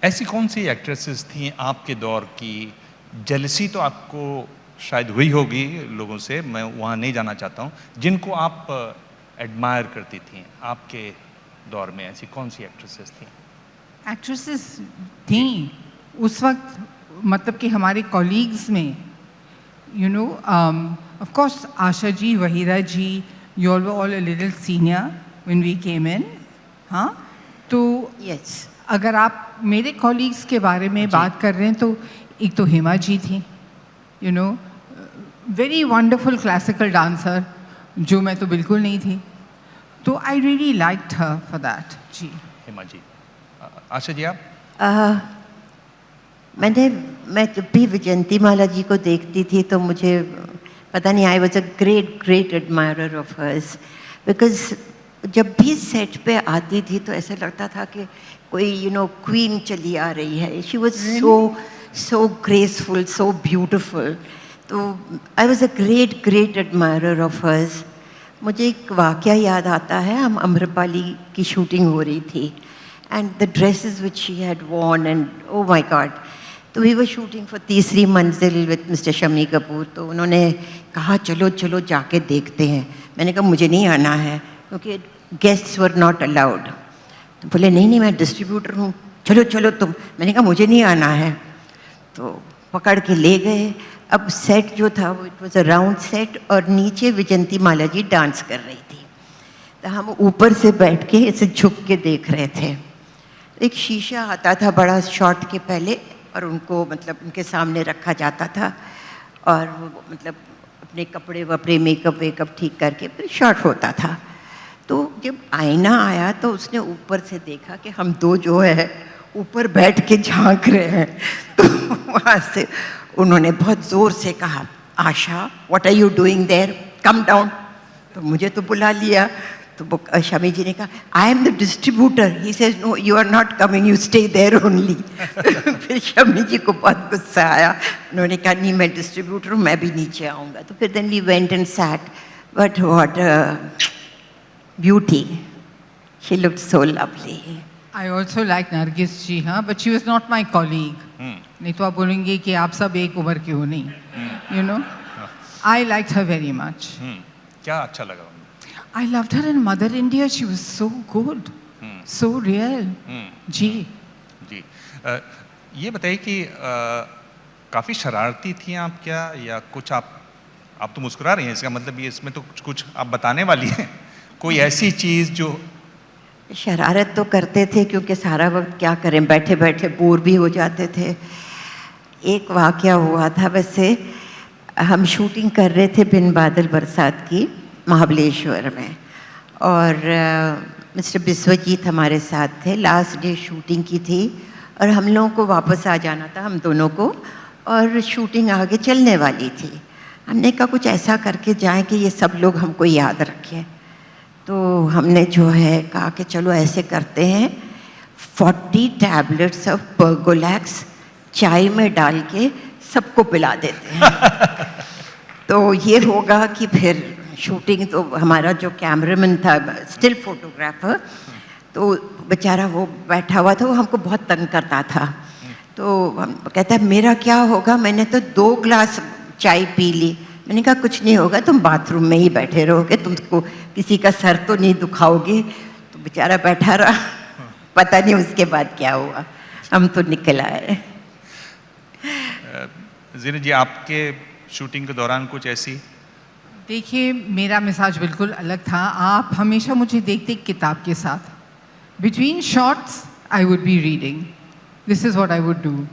ऐसी कौन सी एक्ट्रेसेस थी आपके दौर की? जेलसी तो आपको शायद हुई होगी लोगों से, मैं वहाँ नहीं जाना चाहता हूँ, जिनको आप एडमायर करती थी आपके दौर में, ऐसी कौन सी एक्ट्रेसेस थी? एक्ट्रेसेस थी उस वक्त, मतलब कि हमारे कॉलीग्स में, you know, of course Asha ji, Waheeda ji, you all were all a little senior when we came in. हाँ, तो यस, अगर आप मेरे कॉलीग्स के बारे में बात कर रहे हैं तो एक तो हेमा जी थी, you know, very wonderful classical dancer, जो मैं तो बिल्कुल नहीं थी. तो I really liked her for that. जी. हेमा जी. आशा जी आप? मैं जब भी विजयंती माला जी को देखती थी तो मुझे पता नहीं, I was a great admirer of hers, because जब भी सेट पे आती थी तो ऐसा लगता था कि कोई क्वीन चली आ रही है. She was so graceful, so beautiful. तो I was a great admirer of hers. मुझे एक वाक़या याद आता है, हम अम्रपाली की शूटिंग हो रही थी, and the dresses which she had worn, and oh my God. तो we were shooting for तीसरी मंजिल with Mr. शम्मी कपूर. तो उन्होंने कहा चलो चलो जाके देखते हैं. मैंने कहा मुझे नहीं आना है क्योंकि guests were not allowed. तो बोले नहीं मैं डिस्ट्रीब्यूटर हूँ, चलो चलो तुम. मैंने कहा मुझे नहीं आना है. तो पकड़ के ले गए. अब सेट जो था वो it was a round set और नीचे विजयंती माला जी डांस कर रही थी. तो हम ऊपर से बैठ के ऐसे झुक के देख रहे थे. एक शीशा आता था बड़ा शॉट के पहले और उनको मतलब उनके सामने रखा जाता था और वो मतलब अपने कपड़े वपड़े मेकअप वेकअप ठीक करके फिर शॉट होता था. तो जब आईना आया तो उसने ऊपर से देखा कि हम दो जो है ऊपर बैठ के झांक रहे हैं. तो वहाँ से उन्होंने बहुत ज़ोर से कहा, Asha what are you doing there, come down. तो मुझे तो बुला लिया. तो शमी जी ने कहा I am the distributor. He says no you are not coming, you stay there only. फिर शमी जी को बहुत गुस्सा आया. उन्होंने कहा नहीं मैं डिस्ट्रीब्यूटर हूँ, मैं भी नीचे आऊँगा. तो फिर then we went and sat. But what beauty, she looked so lovely. I also like Nargis ji. हाँ, but she was not my colleague. नहीं तो आप बोलेंगे कि आप सब एक उम्र के हो. नहीं, you know, I like her very much. क्या अच्छा लगा? I loved her in Mother India. She was so good, so real. जी. जी. ये बताइए कि काफ़ी शरारती थी आप क्या, या कुछ आप तो मुस्कुरा रही हैं, इसका मतलब ये इसमें तो कुछ आप बताने वाली हैं? कोई ऐसी चीज़ जो? शरारत तो करते थे क्योंकि सारा वक्त क्या करें, बैठे बैठे बोर भी हो जाते थे. एक वाक़या हुआ था, वैसे हम शूटिंग कर रहे थे बिन बादल बरसात की महाबलेश्वर में और मिस्टर बिस्वजीत हमारे साथ थे. लास्ट डे शूटिंग की थी और हम लोगों को वापस आ जाना था, हम दोनों को, और शूटिंग आगे चलने वाली थी. हमने कहा कुछ ऐसा करके जाएं कि ये सब लोग हमको याद रखें. तो हमने जो है कहा कि चलो ऐसे करते हैं, 40 टैबलेट्स ऑफ पर्गोलैक्स चाय में डाल के सबको पिला देते हैं. तो ये होगा कि फिर शूटिंग, तो हमारा जो कैमरामैन था, स्टिल फोटोग्राफर, तो बेचारा वो बैठा हुआ था, वो हमको बहुत तंग करता था. तो हम कहता है मेरा क्या होगा, मैंने तो 2 ग्लास चाय पी ली. मैंने कहा कुछ नहीं होगा, तुम बाथरूम में ही बैठे रहोगे, तुमको किसी का सर तो नहीं दुखाओगे. तो बेचारा बैठा रहा. पता नहीं उसके बाद क्या हुआ, हम तो निकल आए. ज़ीनत जी, आपके शूटिंग के दौरान कुछ ऐसी? देखिए, मेरा मिजाज बिल्कुल अलग था. आप हमेशा मुझे देखते किताब के साथ. Between shots I would be reading. This is what I would do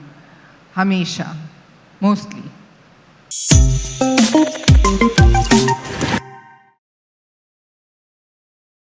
हमेशा, मोस्टली.